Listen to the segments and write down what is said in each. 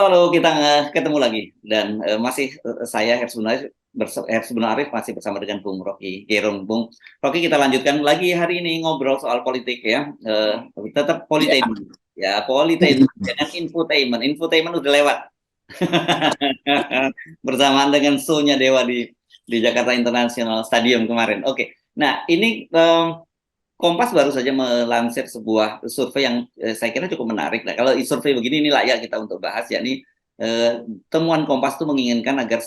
Halo, kita ketemu lagi dan masih saya Hersbun Arif masih bersama dengan Bung Rocky Gerung. Bung Rocky, kita lanjutkan lagi hari ini ngobrol soal politik ya. Tetap Ya, politainment. Ya, politainment dengan infotainment. Infotainment udah lewat. Bersamaan dengan show-nya Dewa di Jakarta International Stadium kemarin. Oke. Nah, ini Kompas baru saja melansir sebuah survei yang saya kira cukup menarik. Nah, kalau survei begini ini layak kita untuk bahas, yakni temuan Kompas itu menginginkan agar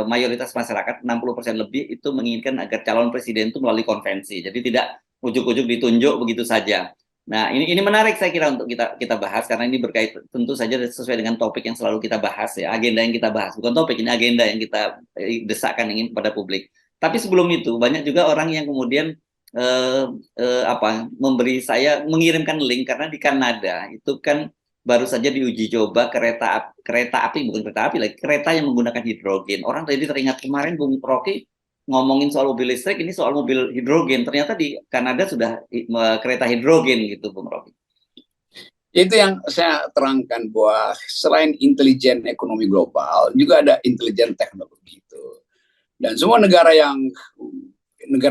mayoritas masyarakat 60% lebih itu menginginkan agar calon presiden itu melalui konvensi. Jadi tidak ujuk-ujuk ditunjuk begitu saja. Nah, ini menarik saya kira untuk kita bahas karena ini berkait tentu saja sesuai dengan topik yang selalu kita bahas ya, agenda yang kita bahas. Bukan topik, ini agenda yang kita desakkan ingin kepada publik. Tapi sebelum itu banyak juga orang yang kemudian eh, mengirimkan link karena di Kanada itu kan baru saja diuji coba kereta api, bukan kereta api lagi, kereta yang menggunakan hidrogen. Orang tadi teringat kemarin Bung Rocky ngomongin soal mobil listrik, ini soal mobil hidrogen. Ternyata di Kanada sudah kereta hidrogen gitu, Bung Rocky. itu yang saya terangkan bahwa selain intelijen ekonomi global, juga ada intelijen teknologi itu. Dan semua negara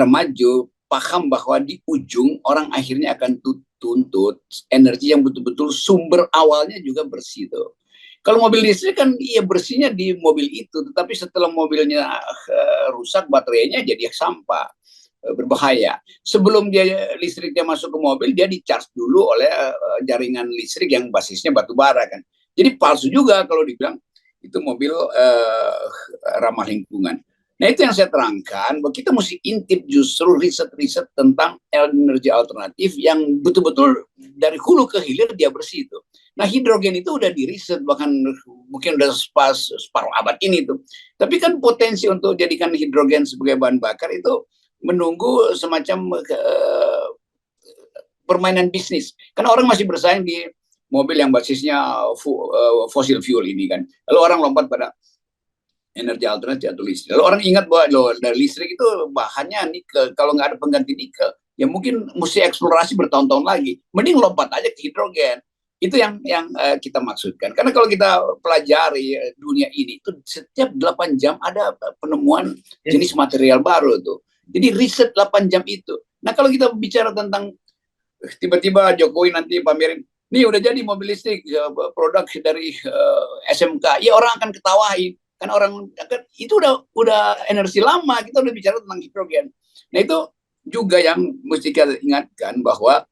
maju paham bahwa di ujung orang akhirnya akan tuntut energi yang betul-betul sumber awalnya juga bersih tuh. Kalau mobil listrik kan iya bersihnya di mobil itu, tetapi setelah mobilnya rusak baterainya jadi sampah, berbahaya. Sebelum listriknya masuk ke mobil, dia di-charge dulu oleh jaringan listrik yang basisnya batu bara kan. Jadi palsu juga kalau dibilang itu mobil ramah lingkungan. Nah itu yang saya terangkan, bahwa kita mesti intip justru riset-riset tentang energi alternatif yang betul-betul dari hulu ke hilir dia bersih itu. Nah hidrogen itu udah diriset, bahkan mungkin udah separuh abad ini tuh. Tapi kan potensi untuk jadikan hidrogen sebagai bahan bakar itu menunggu semacam permainan bisnis. Karena orang masih bersaing di mobil yang basisnya fossil fuel ini kan. Lalu orang lompat pada energi alternatif atau listrik. Lalu orang ingat bahwa dari listrik itu bahannya nikel. Kalau nggak ada pengganti nikel, ya mungkin mesti eksplorasi bertahun-tahun lagi. Mending lompat aja ke hidrogen. Itu yang kita maksudkan. Karena kalau kita pelajari dunia ini, itu setiap 8 jam ada penemuan jenis material baru tuh. Jadi riset 8 jam itu. Nah kalau kita bicara tentang tiba-tiba Jokowi nanti pamerin, nih udah jadi mobil listrik produk dari SMK, ya orang akan ketawain kan, orang kan itu udah energi lama, kita udah bicara tentang hidrogen. Nah itu juga yang mesti kita ingatkan bahwa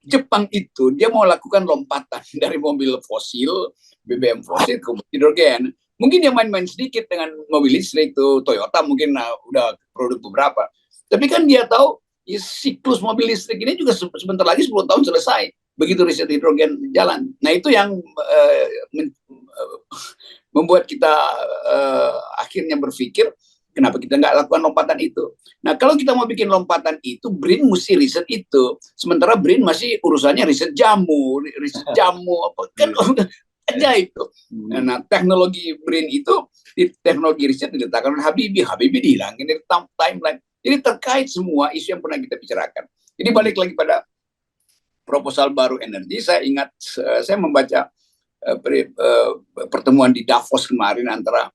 Jepang itu dia mau lakukan lompatan dari mobil fosil, BBM fosil ke hidrogen. Mungkin dia main-main sedikit dengan mobil listrik tuh, Toyota mungkin udah produk beberapa. Tapi kan dia tahu ya, siklus mobil listrik ini juga sebentar lagi 10 tahun selesai. Begitu riset hidrogen jalan. Nah itu yang membuat kita akhirnya berpikir kenapa kita nggak lakukan lompatan itu. Nah kalau kita mau bikin lompatan itu, BRIN mesti riset itu. Sementara BRIN masih urusannya riset jamu apa kan ajaib itu. Nah teknologi BRIN itu teknologi riset diletakkan oleh Habibie dihilangin dari timeline. Jadi terkait semua isu yang pernah kita bicarakan. Jadi balik lagi pada proposal baru energi, saya ingat saya membaca pertemuan di Davos kemarin antara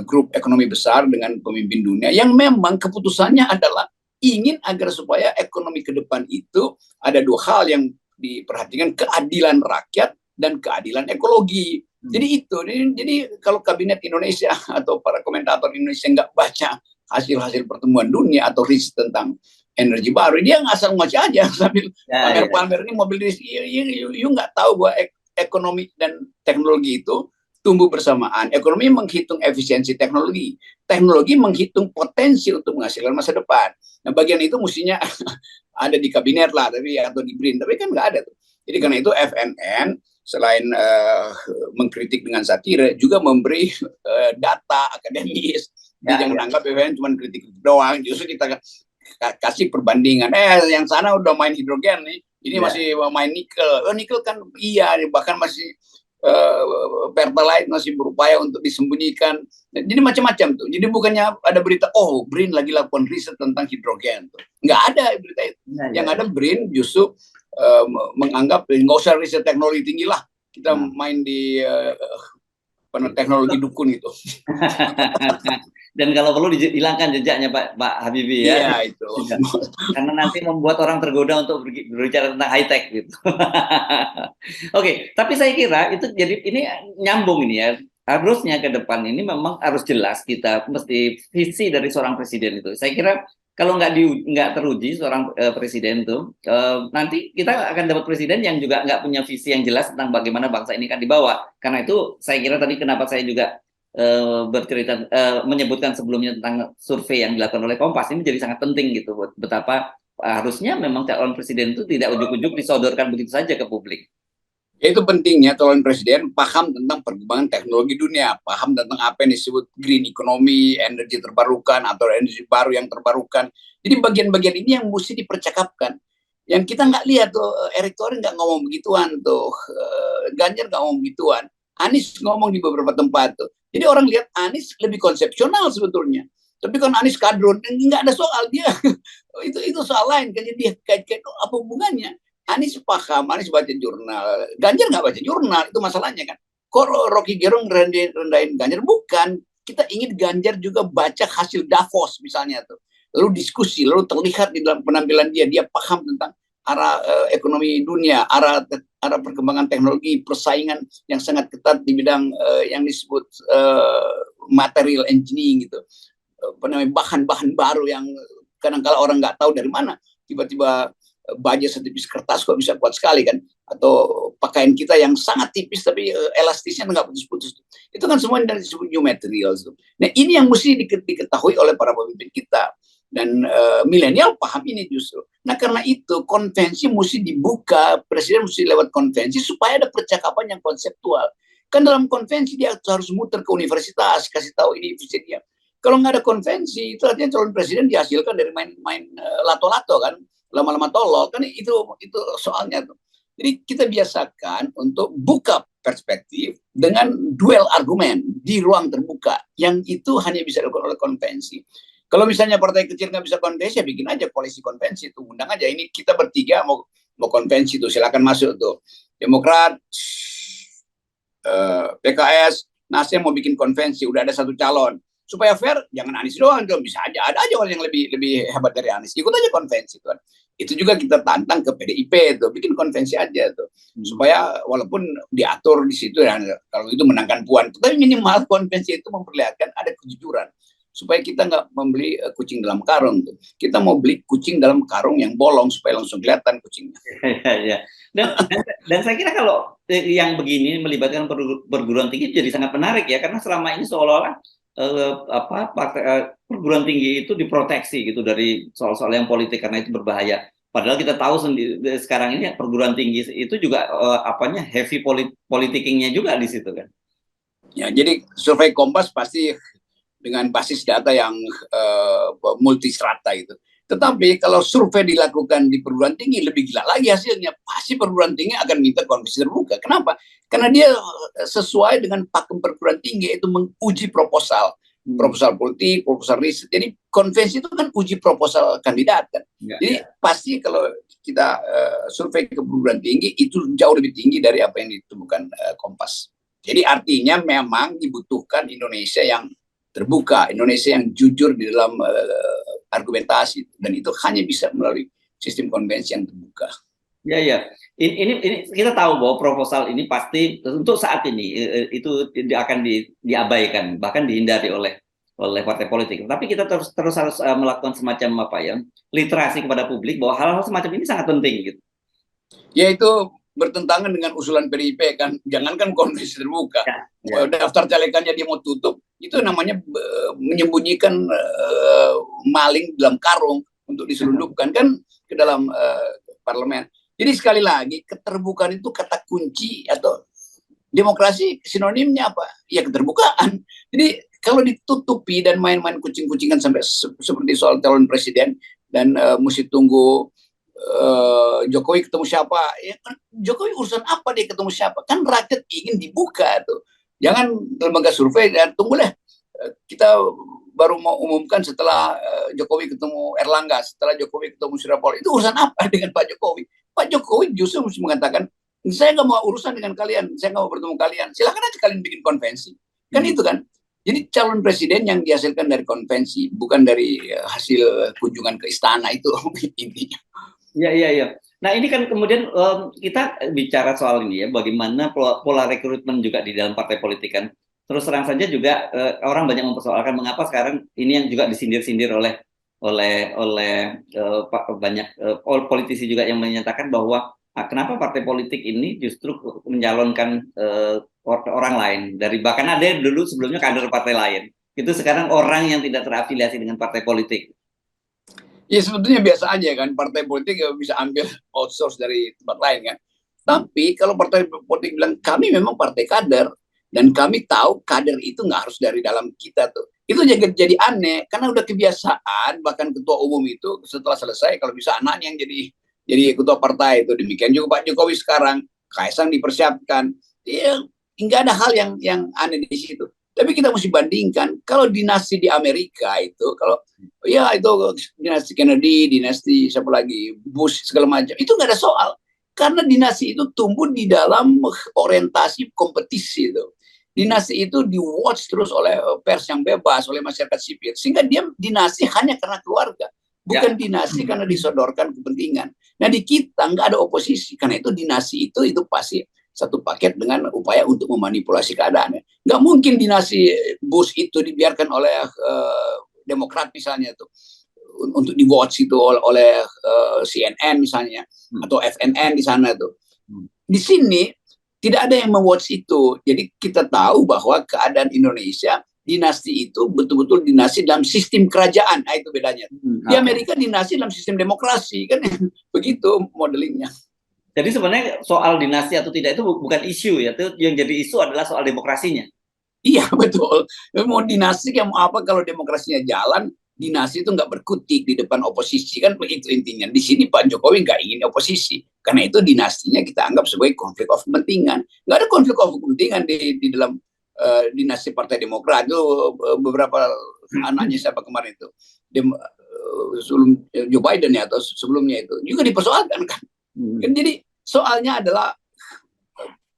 grup ekonomi besar dengan pemimpin dunia yang memang keputusannya adalah ingin agar supaya ekonomi ke depan itu ada dua hal yang diperhatikan, keadilan rakyat dan keadilan ekologi. Jadi kalau kabinet Indonesia atau para komentator Indonesia nggak baca hasil-hasil pertemuan dunia atau riset tentang energi baru, dia ngasal ngoceh aja sambil pamer-pamer ini mobil listrik. You nggak tahu bahwa ekonomi dan teknologi itu tumbuh bersamaan. Ekonomi menghitung efisiensi teknologi, teknologi menghitung potensi untuk menghasilkan masa depan. Nah bagian itu mestinya ada di kabinet lah, tapi atau di BRIN, tapi kan nggak ada tuh. Jadi karena itu FNN selain mengkritik dengan satire juga memberi data akademis. Dia jangan anggap FNN cuma kritik doang, justru kita kasih perbandingan. Yang sana udah main hidrogen nih, ini masih main nikel. Nikel kan iya, bahkan masih Pertalite masih berupaya untuk disembunyikan. Jadi macam-macam tuh. Jadi bukannya ada berita, oh BRIN lagi lakukan riset tentang hidrogen tuh. Nggak ada berita itu. Yang ada BRIN justru menganggap nggak usah riset teknologi tinggi lah. Kita main di teknologi dukun itu. Dan kalau perlu dihilangkan jejaknya Pak Habibie ya. Iya itu. Karena nanti membuat orang tergoda untuk berbicara tentang high tech gitu. Oke, tapi saya kira itu jadi ini nyambung ini ya. Harusnya ke depan ini memang harus jelas kita mesti visi dari seorang presiden itu. Saya kira kalau nggak teruji seorang presiden itu nanti kita akan dapat presiden yang juga nggak punya visi yang jelas tentang bagaimana bangsa ini akan dibawa. Karena itu saya kira tadi kenapa saya juga bercerita menyebutkan sebelumnya tentang survei yang dilakukan oleh Kompas ini jadi sangat penting gitu betapa harusnya memang calon presiden itu tidak ujuk-ujuk disodorkan begitu saja ke publik. Itu pentingnya calon presiden paham tentang perkembangan teknologi dunia, paham tentang apa yang disebut green economy, energi terbarukan atau energi baru yang terbarukan. Jadi bagian-bagian ini yang mesti dipercakapkan. Yang kita nggak lihat tuh, Erick Thohir nggak ngomong begituan tuh, Ganjar nggak ngomong begituan, Anies ngomong di beberapa tempat tuh. Jadi orang lihat Anies lebih konsepsional sebetulnya. Tapi kan Anies kadrun, nggak ada soal dia. itu soal lain kan, jadi kait-kait apa hubungannya? Anies paham, Anies baca jurnal. Ganjar nggak baca jurnal, itu masalahnya kan. Kok Rocky Gerung rendahin Ganjar? Bukan. Kita ingin Ganjar juga baca hasil Davos misalnya tuh. Lalu diskusi, lalu terlihat di dalam penampilan dia paham tentang arah ekonomi dunia, arah perkembangan teknologi, persaingan yang sangat ketat di bidang yang disebut material engineering gitu. Bahan-bahan baru yang kadang-kala orang nggak tahu dari mana. Tiba-tiba baja setipis kertas kok bisa kuat sekali kan, atau pakaian kita yang sangat tipis tapi elastisnya nggak putus-putus, itu kan semua dari disebut new materials. Nah ini yang mesti diketahui oleh para pemimpin kita, dan milenial paham ini justru. Nah karena itu konvensi mesti dibuka, presiden mesti lewat konvensi supaya ada percakapan yang konseptual. Kan dalam konvensi dia harus muter ke universitas kasih tahu ini visi dia. Kalau nggak ada konvensi itu artinya calon presiden dihasilkan dari main-main lato-lato kan, lama-lama tolol kan, itu soalnya tuh. Jadi kita biasakan untuk buka perspektif dengan duel argumen di ruang terbuka, yang itu hanya bisa dilakukan oleh konvensi. Kalau misalnya partai kecil nggak bisa konvensi, ya bikin aja koalisi konvensi tuh, undang aja ini kita bertiga mau konvensi tuh, silakan masuk tuh. Demokrat, PKS, Nasdem mau bikin konvensi, udah ada satu calon. Supaya fair, jangan Anies doang dong, bisa aja ada aja orang yang lebih hebat dari Anies, ikut aja konvensi tuh. Itu juga kita tantang ke PDIP tuh, bikin konvensi aja tuh, supaya walaupun diatur di situ ya, kalau itu menangkan Puan, tapi minimal konvensi itu memperlihatkan ada kejujuran, supaya kita nggak membeli kucing dalam karung tuh, kita mau beli kucing dalam karung yang bolong supaya langsung kelihatan kucingnya. Ya. Dan saya kira kalau yang begini melibatkan perguruan tinggi jadi sangat menarik ya, karena selama ini seolah-olah perguruan tinggi itu diproteksi gitu dari soal-soal yang politik karena itu berbahaya. Padahal kita tahu sendiri sekarang ini perguruan tinggi itu juga heavy politikingnya juga di situ kan. Ya, jadi survei Kompas pasti dengan basis data yang multistrata itu. Tetapi kalau survei dilakukan di perguruan tinggi lebih gila lagi hasilnya. Pasti perguruan tinggi akan minta konvensi terbuka. Kenapa? Karena dia sesuai dengan pakem perguruan tinggi, itu menguji proposal. Proposal politik, proposal riset. Jadi konvensi itu kan uji proposal kandidat kan. Jadi pasti kalau kita survei ke perguruan tinggi itu jauh lebih tinggi dari apa yang ditemukan Kompas. Jadi artinya memang dibutuhkan Indonesia yang terbuka, Indonesia yang jujur di dalam argumentasi, dan itu hanya bisa melalui sistem konvensi yang terbuka. Ya. Ini kita tahu bahwa proposal ini pasti untuk saat ini itu akan diabaikan, bahkan dihindari oleh partai politik. Tapi kita terus harus melakukan semacam literasi kepada publik bahwa hal-hal semacam ini sangat penting gitu. Ya itu bertentangan dengan usulan PDIP kan, jangankan konvensi terbuka, daftar calekannya dia mau tutup, itu namanya menyembunyikan maling dalam karung untuk diselundupkan kan ke dalam parlemen. Jadi sekali lagi keterbukaan itu kata kunci, atau demokrasi sinonimnya apa? Ya keterbukaan. Jadi kalau ditutupi dan main-main kucing-kucingan sampai seperti soal calon presiden dan mesti tunggu Jokowi ketemu siapa, ya kan Jokowi urusan apa dia ketemu siapa, kan rakyat ingin dibuka tuh. Jangan lembaga survei dan tunggulah kita baru mau umumkan setelah Jokowi ketemu Erlangga, setelah Jokowi ketemu Surya Paloh, itu urusan apa dengan Pak Jokowi? Pak Jokowi justru mesti mengatakan Saya nggak mau urusan dengan kalian, saya nggak mau bertemu kalian. Silakan aja kalian bikin konvensi. Kan itu kan. Jadi calon presiden yang dihasilkan dari konvensi, bukan dari hasil kunjungan ke istana itu intinya. Iya, iya, iya. Nah, ini kan kemudian kita bicara soal ini ya, bagaimana pola rekrutmen juga di dalam partai politik kan. Terus terang saja juga orang banyak mempersoalkan mengapa sekarang ini yang juga disindir-sindir oleh banyak politisi juga yang menyatakan bahwa kenapa partai politik ini justru mencalonkan orang lain dari, bahkan ada yang dulu sebelumnya kader partai lain. Itu sekarang orang yang tidak terafiliasi dengan partai politik. Ya sebetulnya biasa aja kan, partai politik bisa ambil outsource dari tempat lain kan. Tapi kalau partai politik bilang kami memang partai kader dan kami tahu kader itu nggak harus dari dalam kita tuh. Itu jadi aneh karena udah kebiasaan, bahkan ketua umum itu setelah selesai kalau bisa anaknya yang jadi ketua partai itu. Demikian juga Pak Jokowi sekarang, Kaisang dipersiapkan. Ya, nggak ada hal yang aneh di situ. Tapi kita mesti bandingkan kalau dinasti di Amerika itu, kalau ya itu dinasti Kennedy, dinasti siapa lagi, Bush segala macam, itu nggak ada soal karena dinasti itu tumbuh di dalam orientasi kompetisi itu. Dinasti itu di watch terus oleh pers yang bebas, oleh masyarakat sipil, sehingga dia dinasti hanya karena keluarga, bukan dinasti karena disodorkan kepentingan. Nah di kita nggak ada oposisi, karena itu dinasti itu pasti satu paket dengan upaya untuk memanipulasi keadaannya. Nggak mungkin dinasti Bush itu dibiarkan oleh Demokrat misalnya tuh untuk di watch itu oleh CNN misalnya atau FNN di sana tuh. Di sini tidak ada yang mewatch itu. Jadi kita tahu bahwa keadaan Indonesia dinasti itu betul-betul dinasti dalam sistem kerajaan. Nah, itu bedanya. Di Amerika dinasti dalam sistem demokrasi kan begitu modelingnya. Jadi sebenarnya soal dinasti atau tidak itu bukan isu ya, itu yang jadi isu adalah soal demokrasinya. Iya betul. Mau dinasti yang mau apa kalau demokrasinya jalan, dinasti itu nggak berkutik di depan oposisi kan begitu intinya. Di sini Pak Jokowi nggak ingin oposisi, karena itu dinastinya kita anggap sebagai konflik of kepentingan. Nggak ada konflik of kepentingan di dalam dinasti Partai Demokrat itu. Beberapa anaknya siapa kemarin itu, sebelum Joe Biden ya atau sebelumnya itu juga dipersoalkan kan. Jadi soalnya adalah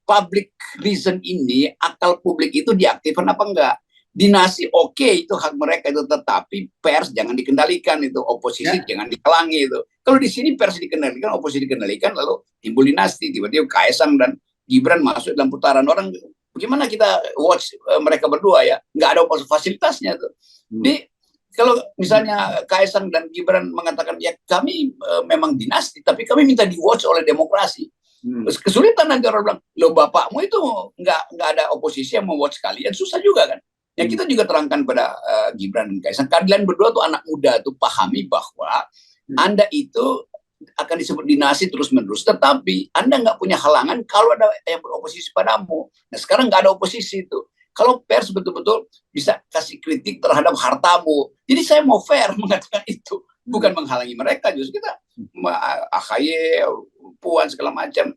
public reason ini, akal publik itu diaktifkan apa enggak. Dinasti itu hak mereka itu, tetapi pers jangan dikendalikan itu, oposisi jangan dihalangi itu. Kalau di sini pers dikendalikan, oposisi dikendalikan, lalu timbul dinasti, tiba-tiba Kaisang dan Gibran masuk dalam putaran. Orang bagaimana kita watch mereka berdua ya, nggak ada fasilitasnya tuh. Di kalau misalnya Kaisang dan Gibran mengatakan ya kami memang dinasti, tapi kami minta di watch oleh demokrasi. Kesulitan nanti orang bilang, lo bapakmu itu nggak ada oposisi yang mau watch kalian, susah juga kan. Ya kita juga terangkan pada Gibran dan Kaisang, kalian berdua tuh anak muda tuh pahami bahwa Anda itu akan disebut dinasti terus-menerus, tetapi Anda nggak punya halangan kalau ada yang beroposisi padamu. Nah sekarang nggak ada oposisi itu. Kalau pers betul-betul bisa kasih kritik terhadap hartamu. Jadi saya mau fair mengatakan itu, bukan menghalangi mereka. Justru kita AHY, Puan segala macam,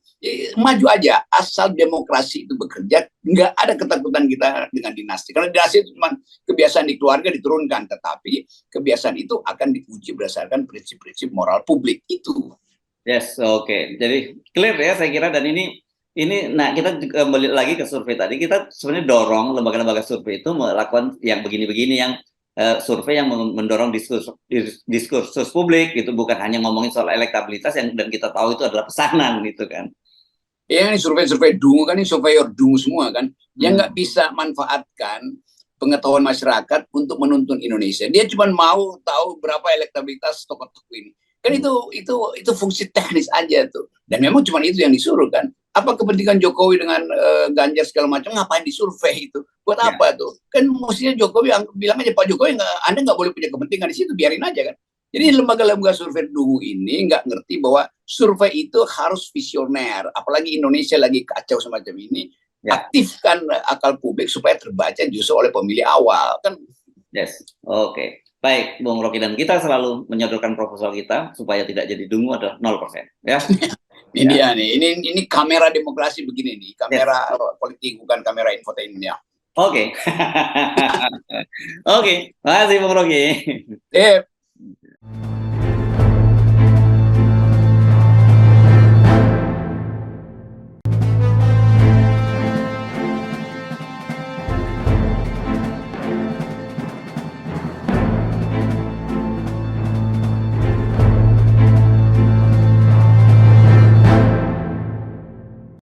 maju aja asal demokrasi itu bekerja. Nggak ada ketakutan kita dengan dinasti. Karena dinasti itu cuma kebiasaan di keluarga diturunkan, tetapi kebiasaan itu akan diuji berdasarkan prinsip-prinsip moral publik itu. Yes, oke. Jadi clear ya saya kira, dan ini nah kita kembali lagi ke survei tadi, kita sebenarnya dorong lembaga-lembaga survei itu melakukan yang begini-begini, yang survei yang mendorong diskursus publik gitu, bukan hanya ngomongin soal elektabilitas yang dan kita tahu itu adalah pesanan gitu kan. Ya ini survei dungu kan, ini surveyor dungu semua kan, yang nggak bisa manfaatkan pengetahuan masyarakat untuk menuntun Indonesia. Dia cuma mau tahu berapa elektabilitas tokoh-tokoh ini. Kan itu fungsi teknis aja tuh. Dan memang cuma itu yang disuruh kan. Apa kepentingan Jokowi dengan Ganjar segala macam, ngapain disurvei itu? Buat apa tuh? Kan mestinya Jokowi bilang aja, Pak Jokowi Anda nggak boleh punya kepentingan di situ, biarin aja kan. Jadi lembaga-lembaga survei dungu ini nggak ngerti bahwa survei itu harus visioner. Apalagi Indonesia lagi kacau semacam ini. Aktifkan akal publik supaya terbaca justru oleh pemilih awal kan. Yes, oke. Baik, Bung Rocky, dan kita selalu menyodorkan proposal kita supaya tidak jadi dungu adalah 0%. Ya. Ini dia nih, ini kamera demokrasi begini nih, kamera politik bukan kamera infotainment ya. Oke. Oke, makasih Bung Rocky.